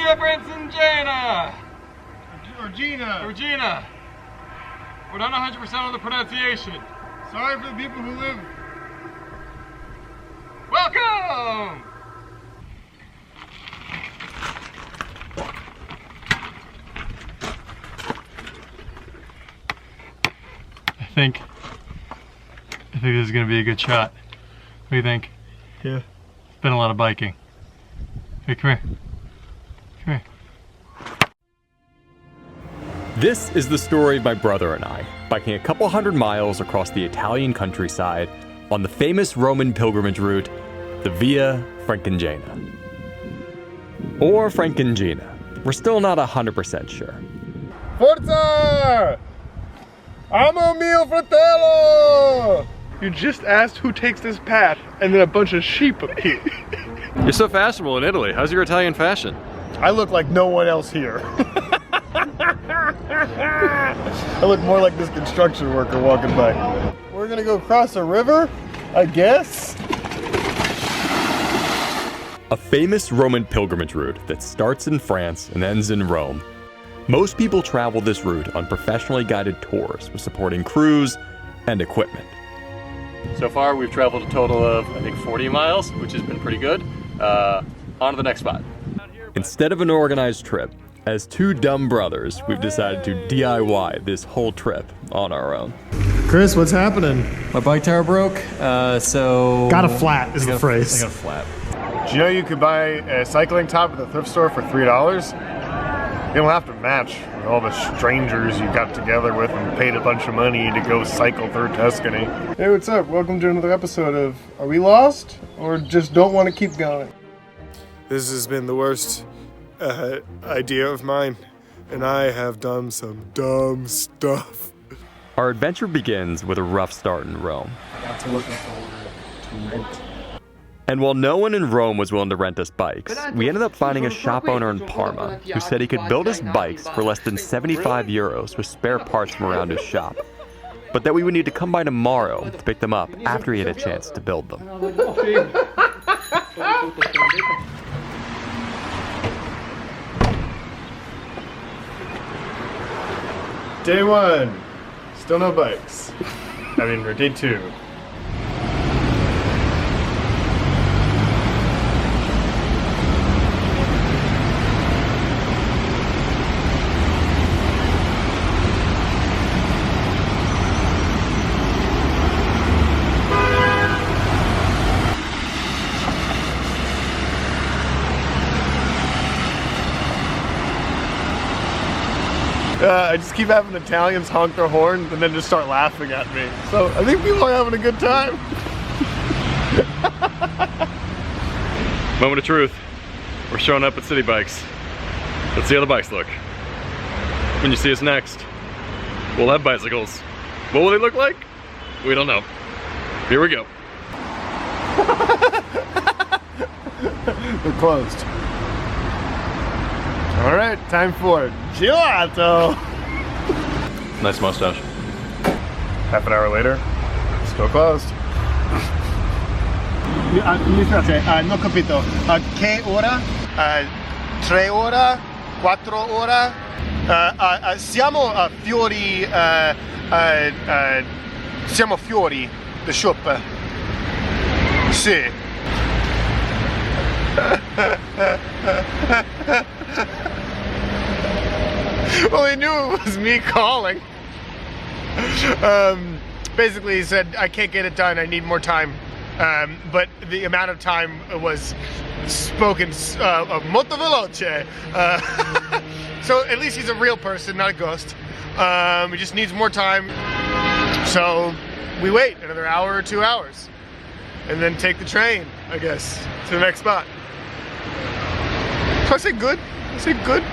Via Francigena! Regina. We're not 100% on the pronunciation. Sorry for the people who live. Welcome! I think this is gonna be a good shot. What do you think? Yeah. It's been a lot of biking. Hey, come here. Come here. This is the story of my brother and I, biking a couple hundred miles across the Italian countryside on the famous Roman pilgrimage route, the Via Francigena. Or Francigena. We're still not 100% sure. Forza! Amo mio fratello! You just asked who takes this path, and then a bunch of sheep appear. You're so fashionable in Italy. How's your Italian fashion? I look like no one else here. I look more like this construction worker walking by. We're gonna go cross a river, I guess? A famous Roman pilgrimage route that starts in France and ends in Rome. Most people travel this route on professionally guided tours with supporting crews and equipment. So far we've traveled a total of, I think, 40 miles, which has been pretty good. On to the next spot. Instead of an organized trip, as two dumb brothers, we've decided to DIY this whole trip on our own. Chris, what's happening? My bike tire broke, so... Got a flat is the phrase. I got a flat. Do you know you could buy a cycling top at the thrift store for $3? You don't have to match with all the strangers you got together with and paid a bunch of money to go cycle through Tuscany. Hey, what's up? Welcome to another episode of Are We Lost? Or just don't want to keep going? This has been the worst idea of mine, and I have done some dumb stuff. Our adventure begins with a rough start in Rome. And while no one in Rome was willing to rent us bikes, we ended up finding a shop owner in Parma who said he could build us bikes for less than 75 euros with spare parts from around his shop, but that we would need to come by tomorrow to pick them up after he had a chance to build them. Day one, still no bikes. Or day two. I just keep having Italians honk their horns and then just start laughing at me. So I think people are having a good time. Moment of truth. We're showing up at City Bikes. Let's see how the bikes look. When you see us next, we'll have bicycles. What will they look like? We don't know. Here we go. They're closed. All right, time for gelato. Nice mustache. Half an hour later, still closed. Mi piace, non capito. Che ora? 3 ore? 4 ore? Siamo a Fiori, siamo Fiori, the shop. Sì. Well, he knew it was me calling. Basically, he said, I can't get it done, I need more time. But the amount of time was spoken molto veloce. So at least he's a real person, not a ghost. He just needs more time. So we wait another hour or 2 hours. And then take the train, I guess, to the next spot. So I say good. I say good.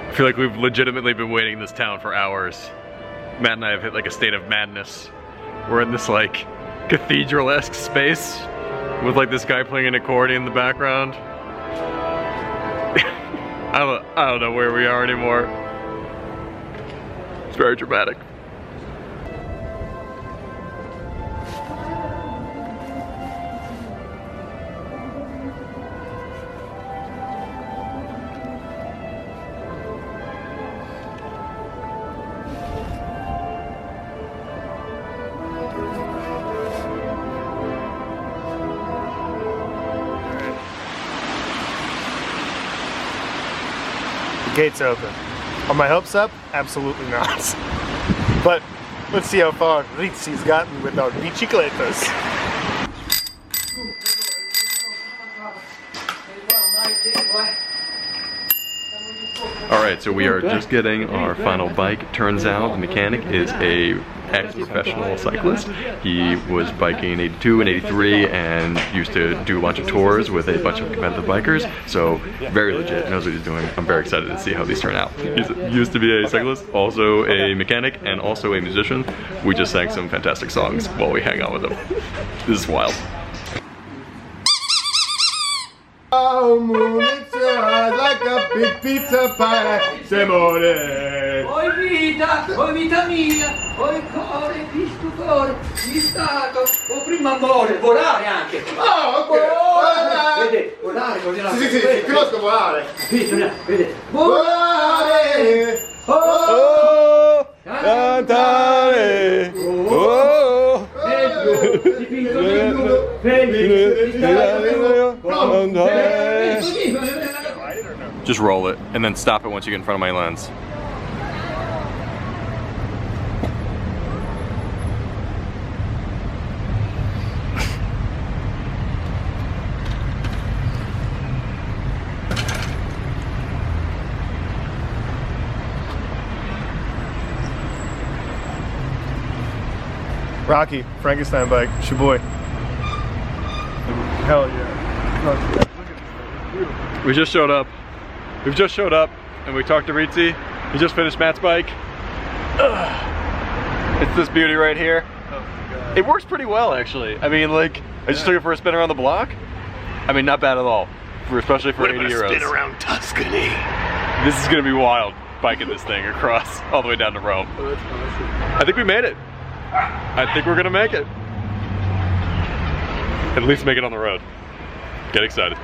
I feel like we've legitimately been waiting in this town for hours. Matt and I have hit like a state of madness. We're in this like cathedral-esque space with like this guy playing an accordion in the background. I don't know where we are anymore. It's very dramatic. Gates open. Are my hopes up? Absolutely not. But let's see how far Rizzi's gotten with our bicicletas. Alright, so we are just getting our final bike. Turns out the mechanic is a ex-professional cyclist. He was biking in 82 and 83 and used to do a bunch of tours with a bunch of competitive bikers. So very legit, knows what he's doing. I'm very excited to see how these turn out. He used to be a cyclist, also a mechanic, and also a musician. We just sang some fantastic songs while we hang out with him. This is wild. Like a big pizza pie, Simone. Oi vita mia, oi core, visto cuore, mi stato, o primo amore, volare anche. Oh, ok. Vede, volare, vogliamo. Sì, conosco volare. Vede, Volare. Oh, cantare. Oh, just roll it and then stop it once you get in front of my lens. Rocky, Frankenstein bike, it's your boy. Hell yeah. We just showed up. We've just showed up and we talked to Rizzi. He just finished Matt's bike. It's this beauty right here. Oh, it works pretty well actually. I mean, like, I just took it for a spin around the block. I mean, not bad at all, especially for 80 euros. Spin around Tuscany. This is gonna be wild, biking this thing across all the way down to Rome. Oh, that's awesome. I think we made it. I think we're gonna make it. At least make it on the road. Get excited.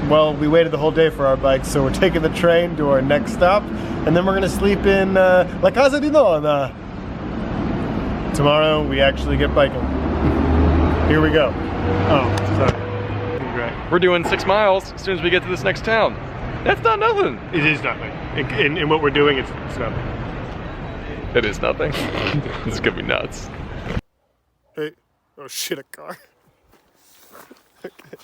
Well, we waited the whole day for our bikes, so we're taking the train to our next stop, and then we're gonna sleep in La Casa di Nonna. Tomorrow, we actually get biking. Here we go. Oh, sorry. Great. We're doing 6 miles as soon as we get to this next town. That's not nothing. It is nothing. In what we're doing, it's nothing. It is nothing. This is gonna be nuts. Hey, oh shit, a car. Okay.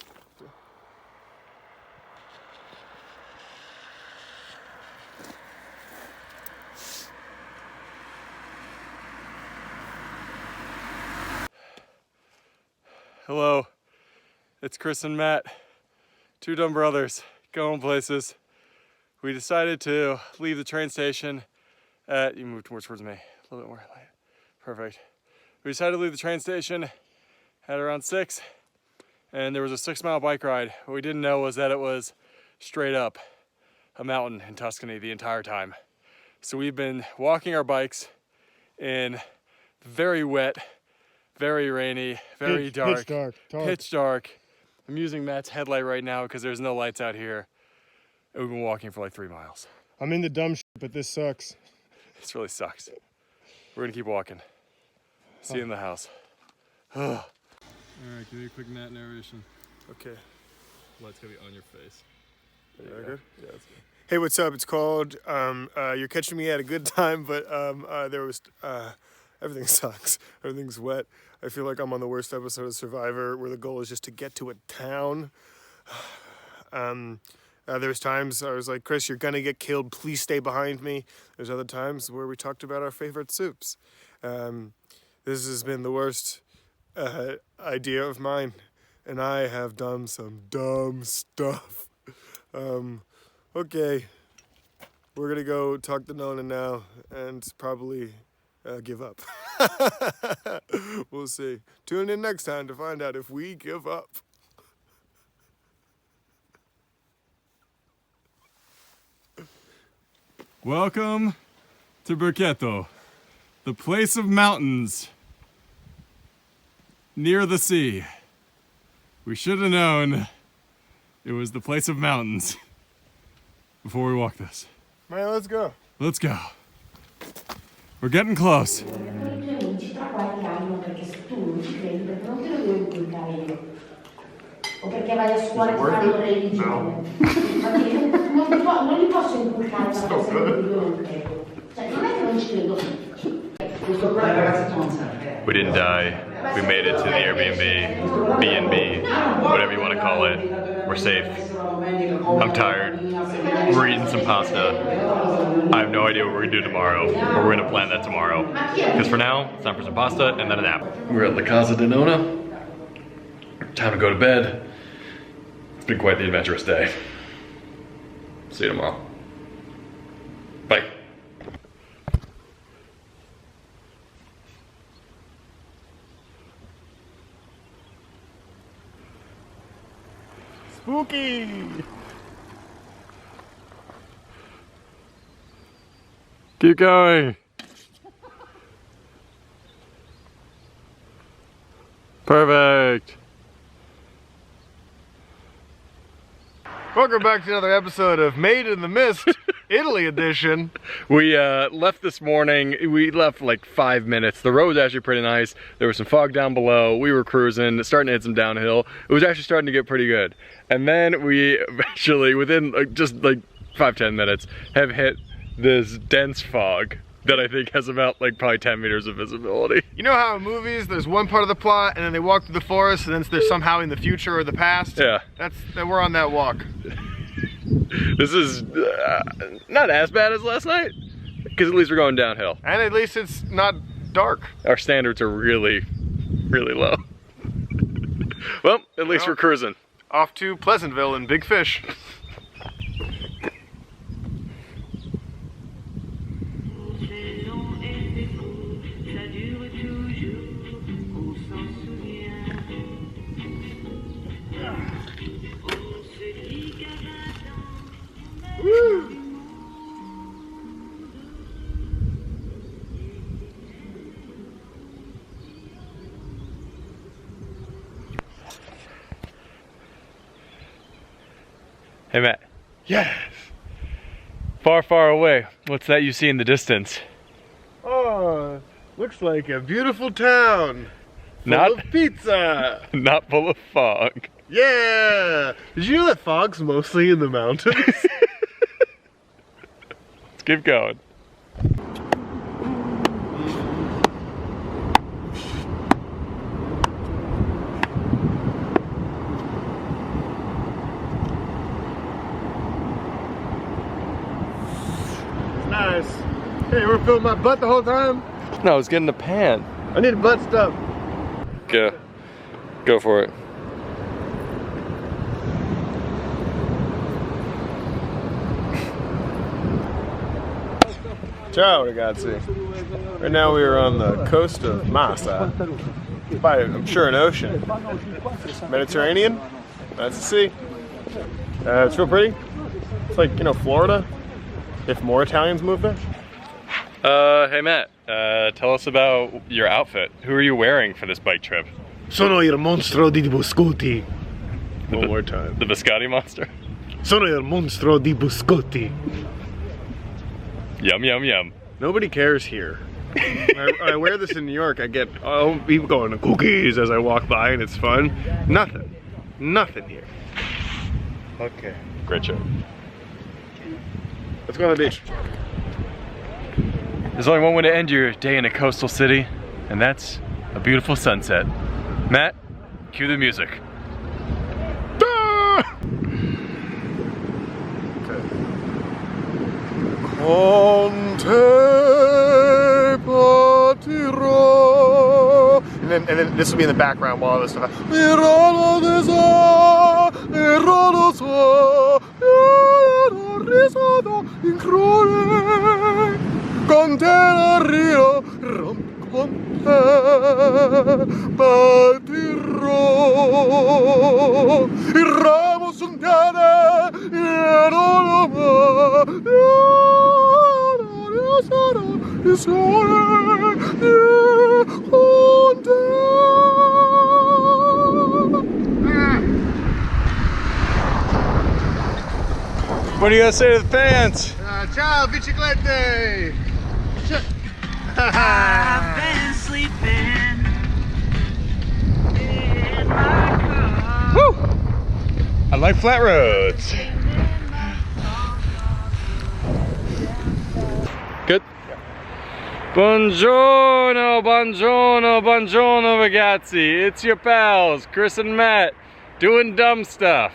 Hello, it's Chris and Matt, two dumb brothers going places. We decided to leave the train station at, you move towards me, a little bit more light. Perfect. We decided to leave the train station at around 6, and there was a 6-mile bike ride. What we didn't know was that it was straight up a mountain in Tuscany the entire time. So we've been walking our bikes in very wet, very rainy, very dark, pitch dark. I'm using Matt's headlight right now because there's no lights out here. And we've been walking for like 3 miles. I'm in the dumb shit, but this sucks. This really sucks. We're gonna keep walking. See you in the house. All right, give me a quick Matt narration. Okay. Light's gonna be on your face. Is that good? Yeah, that's good. Hey, what's up? It's called You're Catching Me at a Good Time, but there was everything sucks. Everything's wet. I feel like I'm on the worst episode of Survivor where the goal is just to get to a town. There was times I was like, Chris, you're gonna get killed. Please stay behind me. There's other times where we talked about our favorite soups. This has been the worst idea of mine, and I have done some dumb stuff. Okay, we're gonna go talk to Nona now and probably give up. We'll see. Tune in next time to find out if we give up. Welcome to Burketto, the place of mountains near the sea. We should have known it was the place of mountains before we walked this. Man, let's go. Let's go. We're getting close. o perché vai a scuola e ti fanno religione. Infatti non li posso inculcare una cosa religione. Cioè, non è che non ci credo. We didn't die. We made it to the Airbnb, B&B, whatever you want to call it. We're safe. I'm tired. We're eating some pasta. I have no idea what we're gonna do tomorrow, but we're gonna plan that tomorrow. Because for now, it's time for some pasta and then a nap. We're at La Casa di Nonna. Time to go to bed. It's been quite the adventurous day. See you tomorrow. Bye. Spooky! Keep going. Perfect. Welcome back to another episode of Made in the Mist, Italy edition. We left this morning. We left like 5 minutes. The road was actually pretty nice. There was some fog down below. We were cruising, starting to hit some downhill. It was actually starting to get pretty good. And then we eventually, within just like 5-10 minutes, have hit this dense fog that I think has about like probably 10 meters of visibility. You know how in movies there's one part of the plot and then they walk through the forest and then they're somehow in the future or the past? Yeah. We're on that walk. This is not as bad as last night, because at least we're going downhill. And at least it's not dark. Our standards are really, really low. Well, at least we're cruising. Off to Pleasantville and Big Fish. Hey Matt, Yes! far, far away, what's that you see in the distance? Oh, looks like a beautiful town. Full Not- of pizza! Not full of fog. Yeah! Did you know that fog's mostly in the mountains? Let's keep going. Nice. Hey, we're filming my butt the whole time? No, I was getting a pan. I need butt stuff. Go for it. Ciao ragazzi. Right now we are on the coast of Massa. By, I'm sure, an ocean. Mediterranean? That's the sea. It's real pretty. It's like, you know, Florida. If more Italians move there. Hey Matt, tell us about your outfit. Who are you wearing for this bike trip? Sono il monstro di biscotti. One more time. The biscotti monster? Sono il monstro di biscotti. Yum, yum, yum. Nobody cares here. I wear this in New York, I get people going cookies as I walk by and it's fun. Nothing. Nothing here. Okay. Great show. Let's go on the beach. There's only one way to end your day in a coastal city, and that's a beautiful sunset. Matt, cue the music. Conte partirò. And then this will be in the background while all this stuff. Con te rio, con te partirò. Il ramo sul piede, il sole, con te. What do you gotta say to the fans? Ciao, biciclette! I've been sleeping in my car. Woo! I like flat roads. Good. Buongiorno, buongiorno, buongiorno ragazzi. It's your pals, Chris and Matt, doing dumb stuff.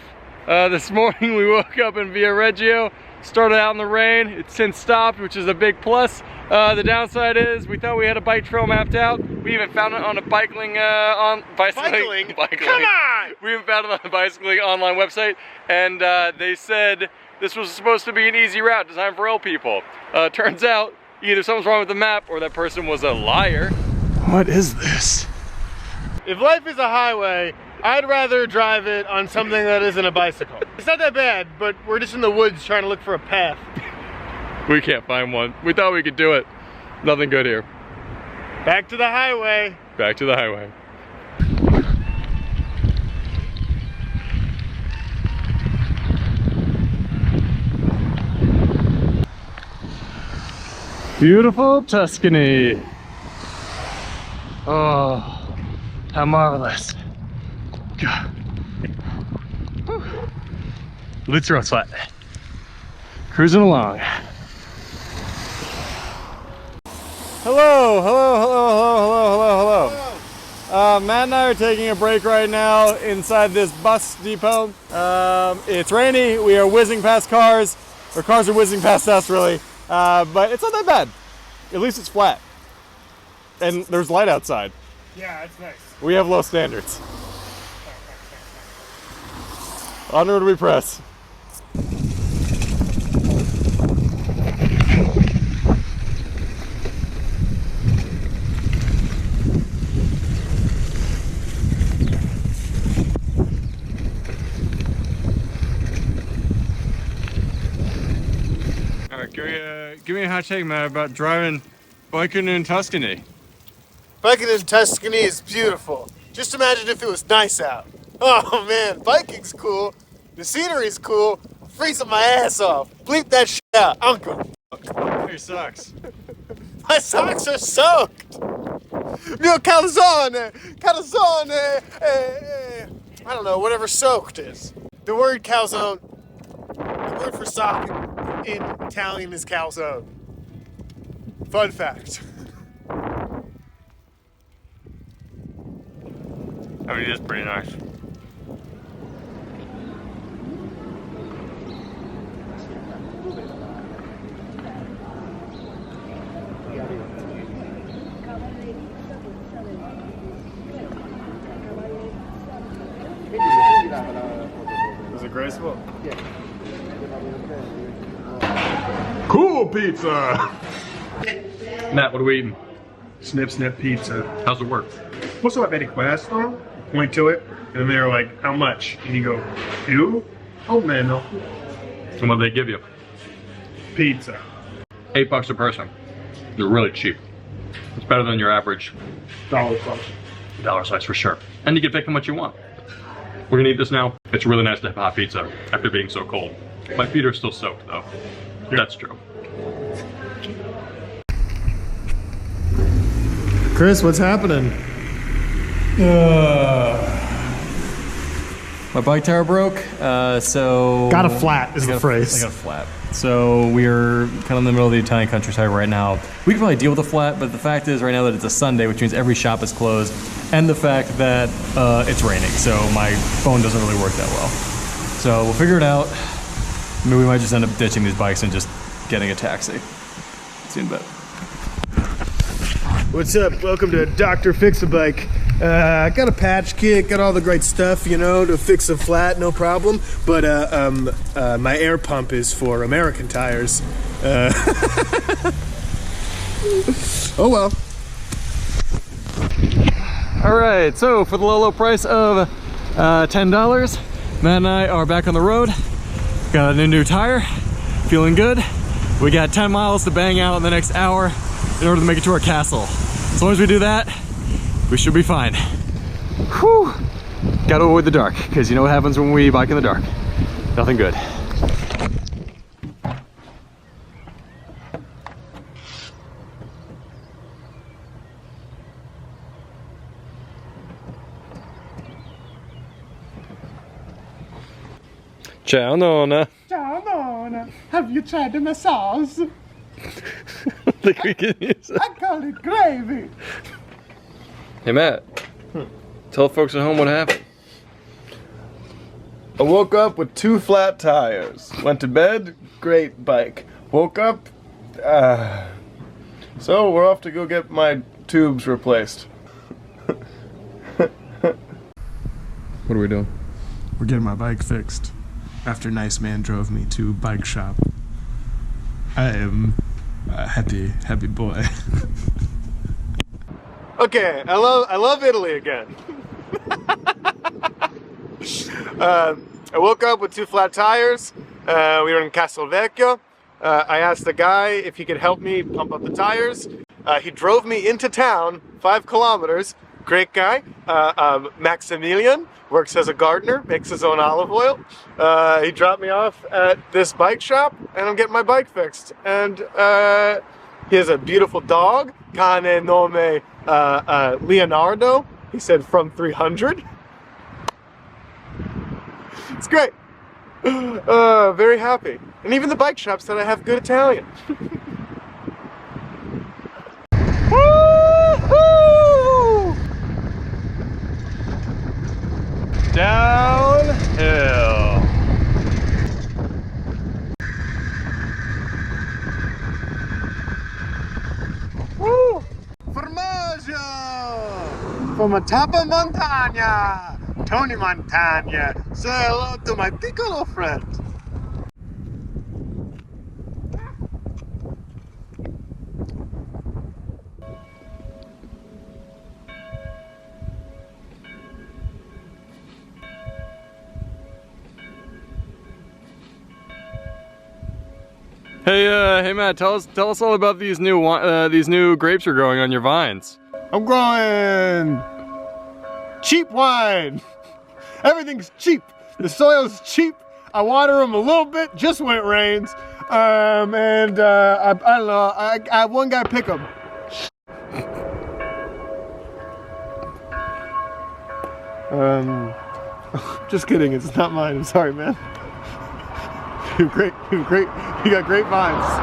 This morning we woke up in Via Reggio, started out in the rain. It's since stopped, which is a big plus. The downside is we thought we had a bike trail mapped out. We even found it on a bicycling. Come on! We even found it on the bicycling online website, and they said this was supposed to be an easy route designed for old people. Turns out either something's wrong with the map or that person was a liar. What is this? If life is a highway, I'd rather drive it on something that isn't a bicycle. It's not that bad, but we're just in the woods trying to look for a path. We can't find one. We thought we could do it. Nothing good here. Back to the highway. Back to the highway. Beautiful Tuscany. Oh, how marvelous. God. Let's throw flat. Cruising along. Hello, hello, hello, hello, hello, hello. Matt and I are taking a break right now inside this bus depot. It's rainy, we are whizzing past cars, or cars are whizzing past us really, but it's not that bad. At least it's flat. And there's light outside. Yeah, it's nice. We have low standards. Onward we press. Give me a hot take, Matt, about biking in Tuscany. Biking in Tuscany is beautiful. Just imagine if it was nice out. Oh man, biking's cool. The scenery's cool. Freezing my ass off. Bleep that shit out. Uncle. Your socks. My socks are soaked. Mio calzone. Calzone. I don't know, whatever soaked is. The word calzone, the word for sock in Italian is calzone. Fun fact. I mean, it's pretty nice. Was it graceful? Cool pizza! Matt, what are we eating? Snip snip pizza. How's it work? Posso avere questo? Point to it, and they're like, how much? And you go, 2? Oh meno. And what do they give you? Pizza. $8 a person. They're really cheap. It's better than your average Dollar plus. dollar size for sure. And you can pick how much you want. We're gonna eat this now. It's really nice to have hot pizza after being so cold. My feet are still soaked though. That's true. Chris, what's happening? My bike tire broke, so... Got a flat is the phrase. I got a flat. So we're kind of in the middle of the Italian countryside right now. We could probably deal with a flat, but the fact is right now that it's a Sunday, which means every shop is closed, and the fact that it's raining, so my phone doesn't really work that well. So we'll figure it out. Maybe we might just end up ditching these bikes and just getting a taxi. See you in a bit. What's up? Welcome to Dr. Fix-A-Bike. Got a patch kit, got all the great stuff, you know, to fix a flat, no problem. But my air pump is for American tires. Oh well. All right, so for the low price of $10, Matt and I are back on the road. Got a new tire, feeling good. We got 10 miles to bang out in the next hour in order to make it to our castle. As long as we do that, we should be fine. Whew. Gotta avoid the dark, because you know what happens when we bike in the dark. Nothing good. Ciao, Nonna. Ciao, Nonna. Have you tried the massage? Think we can use it. I call it gravy. Hey, Matt. Tell folks at home what happened. I woke up with 2 flat tires. Went to bed, great bike. Woke up, so we're off to go get my tubes replaced. What are we doing? We're getting my bike fixed after Nice Man drove me to bike shop. I am a happy boy. Okay, I love Italy again. I woke up with 2 flat tires. We were in Castelvecchio. I asked the guy if he could help me pump up the tires. He drove me into town, 5 kilometers. Great guy. Maximilian works as a gardener, makes his own olive oil. He dropped me off at this bike shop, and I'm getting my bike fixed. And he has a beautiful dog, cane nome Leonardo. He said from 300. It's great. Very happy. And even the bike shop said I have good Italian. Woo-hoo! Downhill. Woo! Formaggio! From a top of montagna! Tony Montagna! Say hello to my piccolo friend! Hey, Matt. Tell us all about these new grapes you're growing on your vines. I'm growing cheap wine. Everything's cheap. The soil's cheap. I water them a little bit just when it rains. I don't know. I have one guy pick them. Just kidding. It's not mine. I'm sorry, man. You got great vines.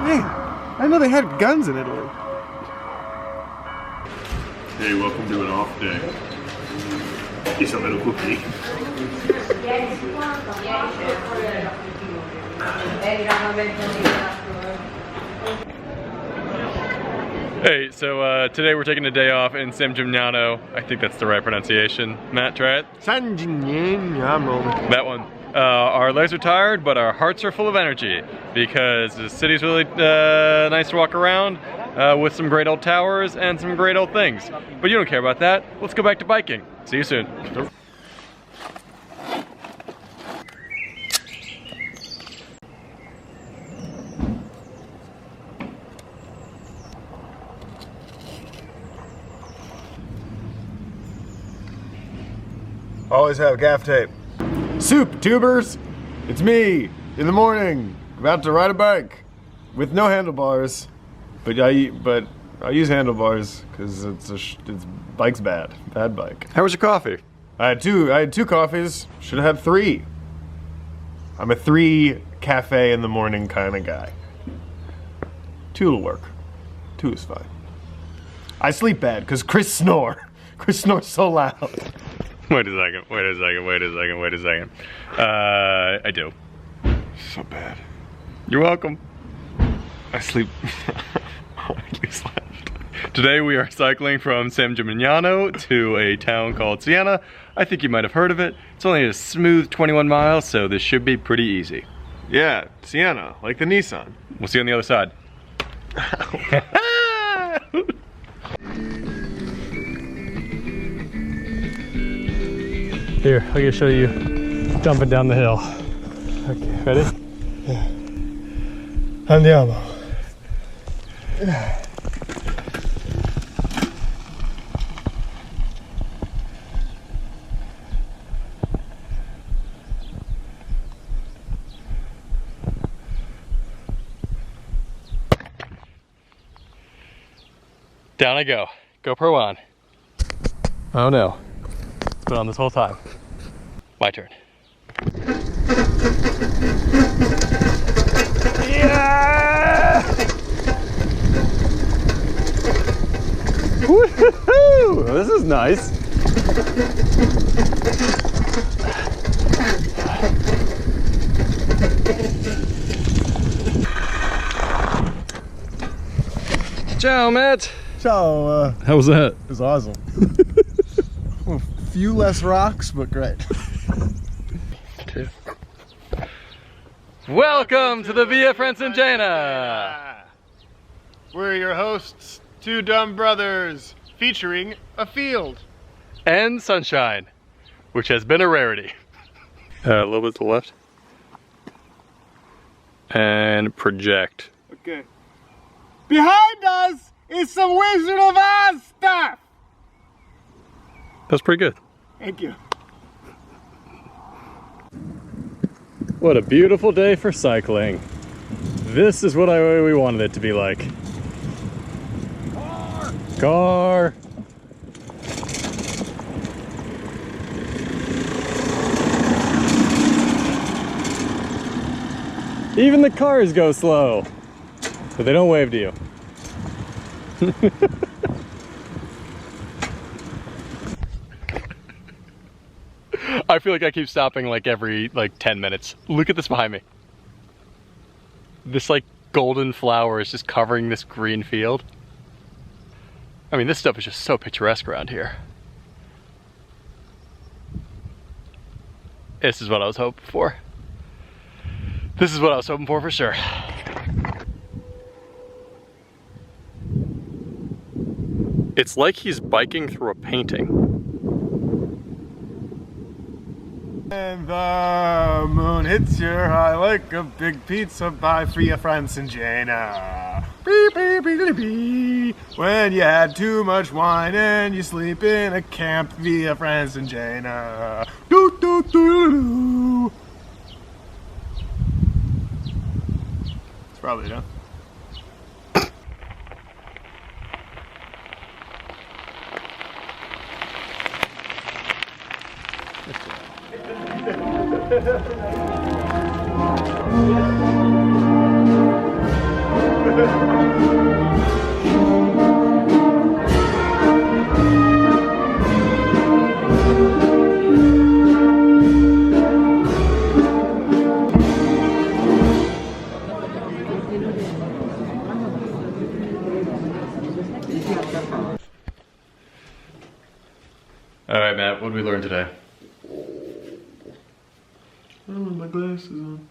Man, I know they had guns in Italy. Hey, welcome to an off day. It's a little cookie. Hey, so today we're taking a day off in San Gimignano. I think that's the right pronunciation. Matt, try it. San Gimignano. That one. Our legs are tired, but our hearts are full of energy because the city's really nice to walk around with some great old towers and some great old things. But you don't care about that. Let's go back to biking. See you soon. Always have gaff tape. Soup, tubers! It's me, in the morning, about to ride a bike with no handlebars, but I use handlebars because bike's bad bike. How was your coffee? I had two coffees. Should have had 3. I'm a 3 cafe in the morning kind of guy. 2 will work. 2 is fine. I sleep bad because Chris snores so loud. Wait a second. I do. So bad. You're welcome. I sleep. Today we are cycling from San Gimignano to a town called Siena. I think you might have heard of it. It's only a smooth 21 miles, so this should be pretty easy. Yeah, Siena, like the Nissan. We'll see you on the other side. Here, I'm gonna show you jumping down the hill. Okay, ready? Yeah. Andiamo. Down I go. GoPro on. Oh no. It's been on this whole time. My turn. Yeah! Woohoo! This is nice. Ciao, Matt. Ciao. How was that? It was awesome. A few less rocks, but great. Welcome to the Via Francigena. We're your hosts, two dumb brothers, featuring a field. And sunshine, which has been a rarity. A little bit to the left. And project. Okay. Behind us is some Wizard of Oz stuff. That's pretty good. Thank you. What a beautiful day for cycling. This is what we wanted it to be like. Car! Even the cars go slow, but they don't wave to you. I feel like I keep stopping like every 10 minutes. Look at this behind me. This like golden flower is just covering this green field. I mean, this stuff is just so picturesque around here. This is what I was hoping for. This is what I was hoping for sure. It's like he's biking through a painting. And the moon hits your eye like a big pizza by Via Francigena. Beep, beep, beep, beep, beep. When you had too much wine and you sleep in a camp Via Francigena. Do, do, do, do. It's probably done. All right, Matt, what did we learn today? I don't have my glasses on.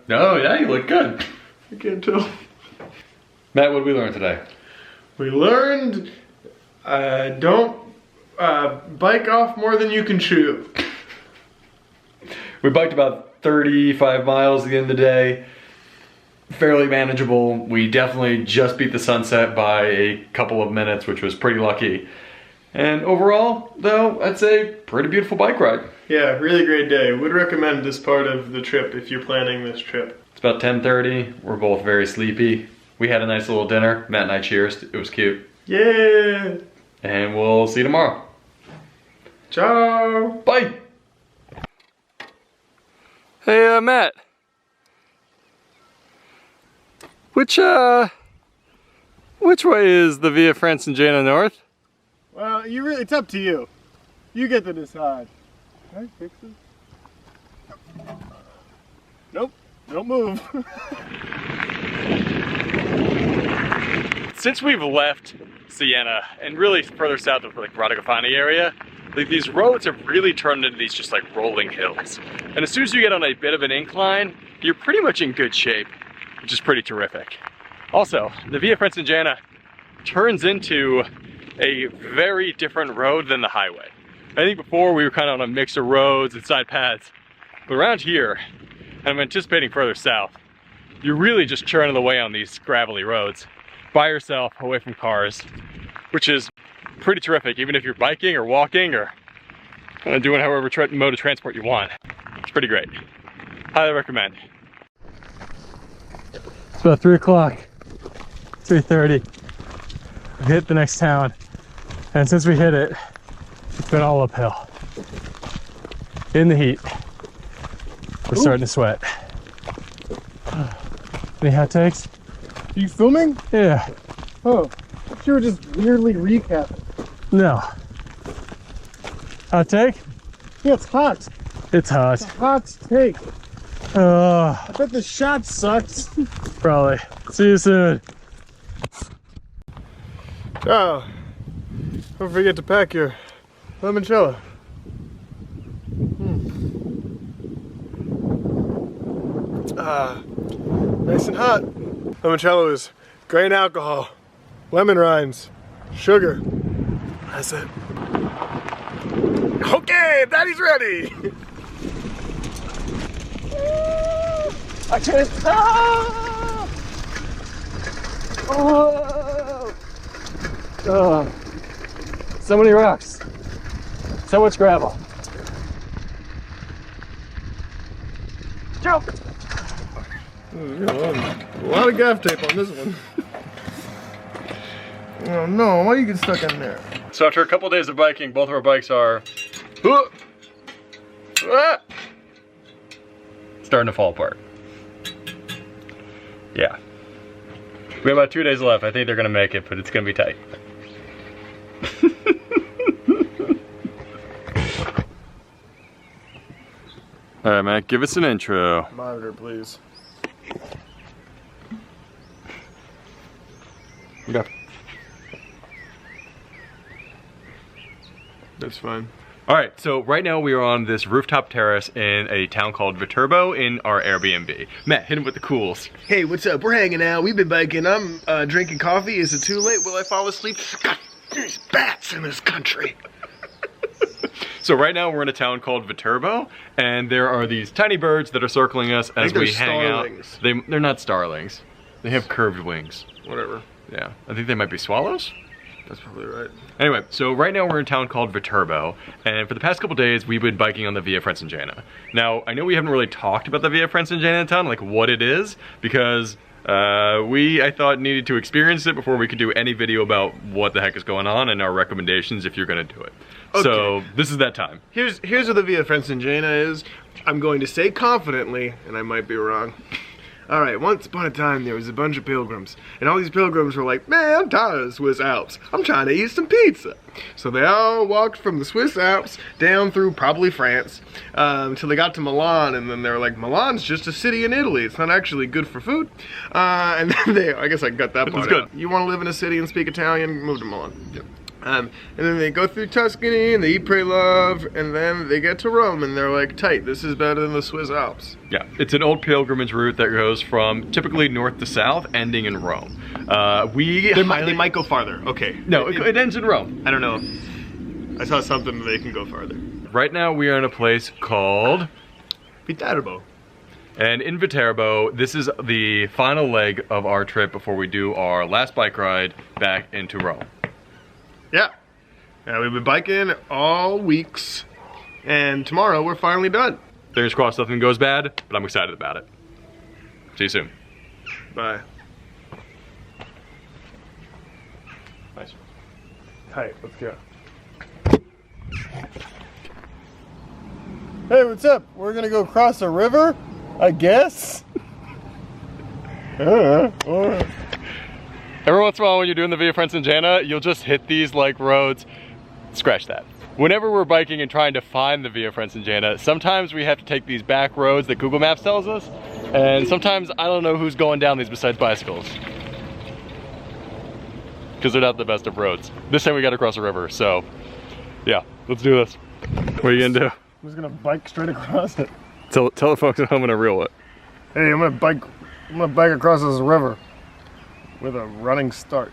No, yeah, you look good. I can't tell. Matt, what did we learn today? We learned don't bike off more than you can chew. We biked about 35 miles at the end of the day. Fairly manageable. We definitely just beat the sunset by a couple of minutes, which was pretty lucky. And overall, though, I'd say pretty beautiful bike ride. Yeah, really great day. Would recommend this part of the trip if you're planning this trip. It's about 10:30. We're both very sleepy. We had a nice little dinner. Matt and I cheersed. It was cute. Yeah! And we'll see you tomorrow. Ciao! Bye! Hey, Matt. Which way is the Via Francigena North? Well, it's up to you. You get to decide. Can I fix it? Nope, don't move. Since we've left Siena and really further south of like Radicofani area, like these roads have really turned into these just like rolling hills. And as soon as you get on a bit of an incline, you're pretty much in good shape, which is pretty terrific. Also, the Via Francigena turns into a very different road than the highway. I think before we were kind of on a mix of roads and side paths, but around here, and I'm anticipating further south, you're really just churning away on these gravelly roads by yourself, away from cars, which is pretty terrific, even if you're biking or walking or doing however mode of transport you want. It's pretty great. Highly recommend. It's about 3 o'clock, 3:30. We hit the next town, and since we hit it, it's been all uphill. in the heat. We're starting to sweat. Any hot takes? Are you filming? Yeah. Oh, I thought you were just weirdly recapping. No. Hot take? Yeah, it's hot. It's hot. It's a hot take. I bet the shot sucks. Probably. See you soon. Oh, don't forget to pack your limoncello. Nice and hot. Limoncello is grain alcohol, lemon rinds, sugar. That's it. Okay, Daddy's ready. I can't stop. Oh. So many rocks. So much gravel. Jump! A lot of gaff tape on this one. Oh no, why you get stuck in there? So after a couple days of biking, both of our bikes are starting to fall apart. Yeah. We have about 2 days left. I think they're gonna make it, but it's gonna be tight. All right, Matt, give us an intro. Monitor, please. Okay. That's fine. All right, so right now we are on this rooftop terrace in a town called Viterbo in our Airbnb. Matt, hit him with the cools. Hey, what's up? We're hanging out. We've been biking. I'm drinking coffee. Is it too late? Will I fall asleep? God, there's bats in this country. So right now we're in a town called Viterbo, and there are these tiny birds that are circling us as we hang starlings. out. They're not starlings. They have curved wings. Whatever. Yeah, I think they might be swallows. That's probably right. Anyway, so right now we're in a town called Viterbo, and for the past couple days we've been biking on the Via Francigena. Now, I know we haven't really talked about the Via Francigena in town, like what it is, because I thought needed to experience it before we could do any video about what the heck is going on and our recommendations if you're gonna do it. Okay. So this is that time. Here's what the Via Francigena is. I'm going to say confidently, and I might be wrong. All right, once upon a time there was a bunch of pilgrims, and all these pilgrims were like, man, I'm tired of the Swiss Alps. I'm trying to eat some pizza. So they all walked from the Swiss Alps down through probably France until they got to Milan, and then they were like, Milan's just a city in Italy. It's not actually good for food. And then I guess I got that part good. out. You want to live in a city and speak Italian? Move to Milan. Yep. And then they go through Tuscany and they eat, pray, love, and then they get to Rome and they're like, tight, this is better than the Swiss Alps. Yeah, it's an old pilgrimage route that goes from typically north to south, ending in Rome. They might go farther. Okay. No, it ends in Rome. I don't know. I saw something that they can go farther. Right now we are in a place called Viterbo. And in Viterbo, this is the final leg of our trip before we do our last bike ride back into Rome. Yeah. We've been biking all weeks, and tomorrow we're finally done. Fingers crossed nothing goes bad, but I'm excited about it. See you soon. Bye. Nice. Tight, let's go. Hey, what's up? We're gonna go cross a river, I guess? Every once in a while when you're doing the Via Francigena, you'll just hit these like roads. Scratch that. Whenever we're biking and trying to find the Via Francigena, sometimes we have to take these back roads that Google Maps tells us, and sometimes I don't know who's going down these besides bicycles. Because they're not the best of roads. This time we gotta cross a river, so yeah, let's do this. What are you gonna do? I'm just gonna bike straight across it. Tell the folks at home I'm gonna reel it. Hey, I'm gonna bike across this river with a running start.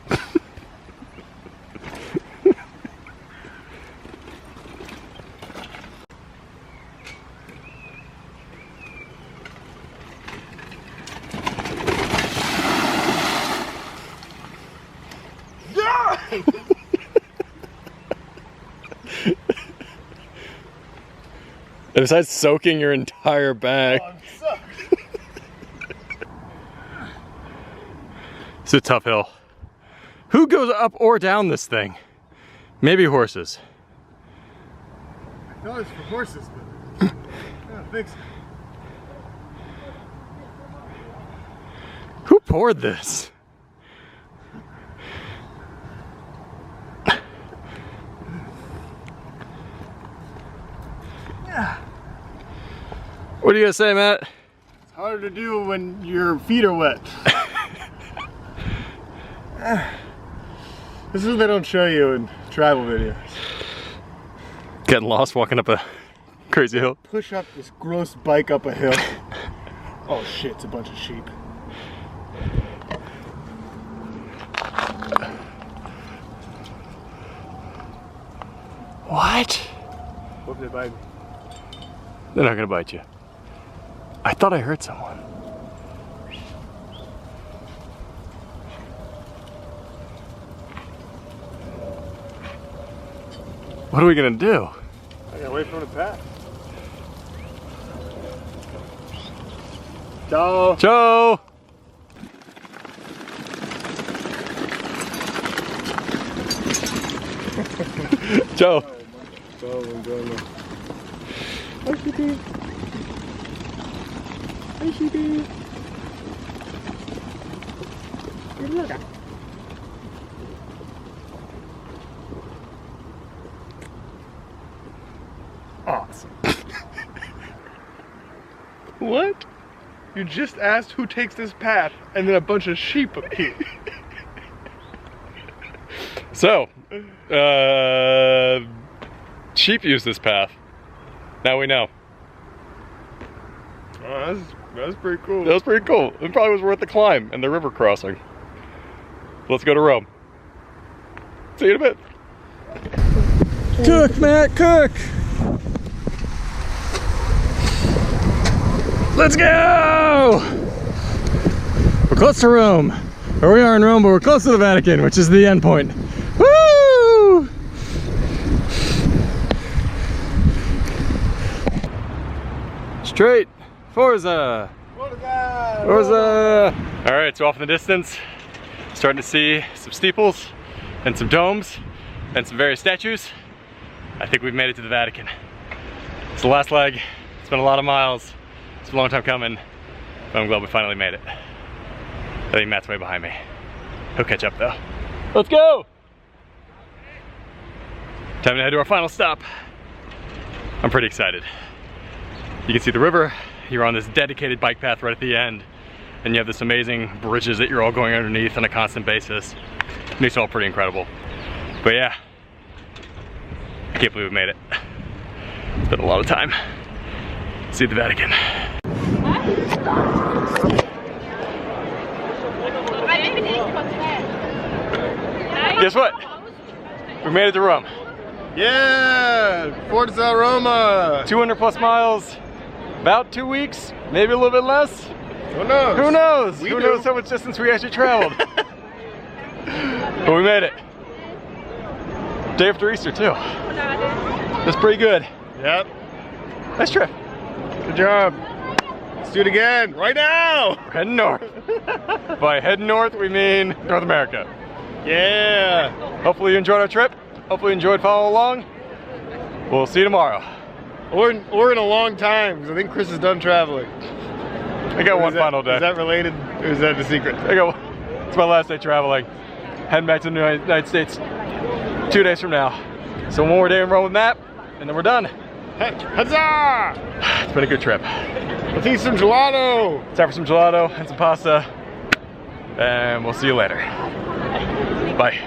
And besides soaking your entire bag. It's a tough hill. Who goes up or down this thing? Maybe horses. No, it's for horses, though. Thanks. Who poured this? What are you gonna say, Matt? It's hard to do when your feet are wet. This is what they don't show you in travel videos. Getting lost walking up a crazy hill. Push up this gross bike up a hill. Oh shit, it's a bunch of sheep. What? What if they bite me? They're not gonna bite you. I thought I heard someone. What are we gonna do? I gotta wait for them to pass. Ciao. Joe! Joe! Ciao, buongiorno. Hi, Sheepy. Awesome. What? You just asked who takes this path, and then a bunch of sheep appear. So, sheep use this path. Now we know. Oh, that's pretty cool. That was pretty cool. It probably was worth the climb and the river crossing. Let's go to Rome. See you in a bit. Cook, Matt, cook! Let's go! We're close to Rome. Or we are in Rome, but we're close to the Vatican, which is the end point. Woo! Straight. Forza! Forza! Alright, so off in the distance, starting to see some steeples and some domes and some various statues. I think we've made it to the Vatican. It's the last leg. It's been a lot of miles. It's been a long time coming, but I'm glad we finally made it. I think Matt's way behind me. He'll catch up though. Let's go! Time to head to our final stop. I'm pretty excited. You can see the river. You're on this dedicated bike path right at the end, and you have this amazing bridges that you're all going underneath on a constant basis. It makes it all pretty incredible. But yeah, I can't believe we made it. It's been a lot of time. See the Vatican. Guess what? We made it to Rome. Yeah! Forza Roma! 200 plus miles, about 2 weeks, maybe a little bit less. Who knows? Who knows? We Who do. knows how much distance we actually traveled? But we made it. Day after Easter too. That's pretty good. Yep. Nice trip. Good job. Let's do it again, right now! We're heading north. By heading north, we mean North America. Yeah! Hopefully you enjoyed our trip. Hopefully you enjoyed following along. We'll see you tomorrow. Or in a long time, because I think Chris is done traveling. I got one final day. Is that related, or is that the secret? It's my last day traveling. Heading back to the United States 2 days from now. So one more day in Rome with Matt, and then we're done. Huzzah! It's been a good trip. Let's eat some gelato! Time for some gelato and some pasta. And we'll see you later. Bye.